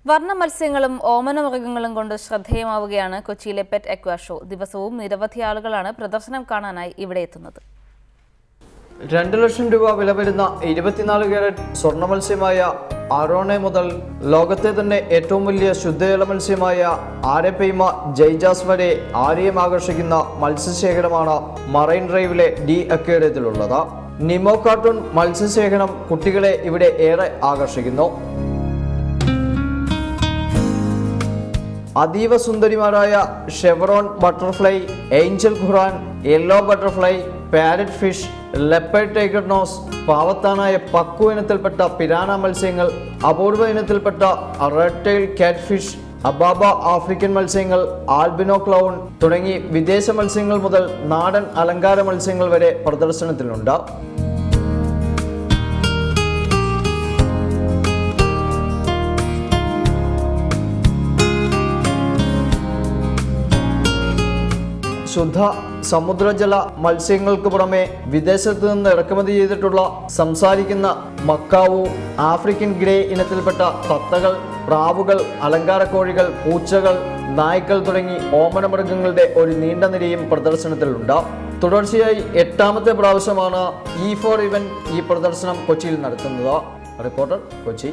വർണ്ണ മത്സ്യങ്ങളും ഓമന മൃഗങ്ങളും കൊണ്ട് ശ്രദ്ധേയമാവുകയാണ് കൊച്ചിയിലെ പെറ്റ് അക്വാ ഷോ. ദിവസവും നിരവധി ആളുകളാണ് പ്രദർശനം കാണാനായി ഇവിടെ എത്തുന്നത്. 2 ലക്ഷം രൂപ വില വരുന്ന 24 കാരറ്റ് സ്വർണ്ണ മത്സ്യമായ അരോണെ മുതൽ ലോകത്തെ തന്നെ ഏറ്റവും വലിയ ശുദ്ധജല മത്സ്യമായ ആരപ്പൈമ ജൈജാസ് വരെ ആരെയും ആകർഷിക്കുന്ന മത്സ്യശേഖരമാണ് മറൈൻ ഡ്രൈവിലെ ഡി അക്വേറിയത്തിലുള്ളത്. നിമോ കാർട്ടൂൺ മത്സ്യശേഖരം കുട്ടികളെ ഇവിടെ ഏറെ ആകർഷിക്കുന്നു. അതീവ സുന്ദരിമാരായ chevron butterfly, angel Koran, yellow butterfly, parrot fish, leopard tiger nose, പാവത്താനായ പക്കു ഇനത്തിൽപ്പെട്ട പിരാന മത്സ്യങ്ങൾ, അപൂർവ ഇനത്തിൽപ്പെട്ട റെഡ് ടെയിൽ കാറ്റ് ഫിഷ്, അബാബ ആഫ്രിക്കൻ മത്സ്യങ്ങൾ, ആൽബിനോ ക്ലൗൺ തുടങ്ങി വിദേശ മത്സ്യങ്ങൾ മുതൽ നാടൻ അലങ്കാര മത്സ്യങ്ങൾ വരെ പ്രദർശനത്തിലുണ്ട്. ശുദ്ധ സമുദ്രജല മത്സ്യങ്ങൾക്ക് പുറമെ വിദേശത്ത് നിന്ന് ഇറക്കുമതി ചെയ്തിട്ടുള്ള സംസാരിക്കുന്ന മക്കാവു, ആഫ്രിക്കൻ ഗ്രേ ഇനത്തിൽപ്പെട്ട തത്തകൾ, പ്രാവുകൾ, അലങ്കാര കോഴികൾ, പൂച്ചകൾ, നായ്ക്കൾ തുടങ്ങി ഓമന മൃഗങ്ങളുടെ ഒരു നീണ്ട നിരയും പ്രദർശനത്തിലുണ്ട്. തുടർച്ചയായി 8ാമത്തെ പ്രാവശ്യമാണ് E4 ഇവന്റ് ഈ പ്രദർശനം കൊച്ചിയിൽ നടത്തുന്നത്. റിപ്പോർട്ടർ, കൊച്ചി.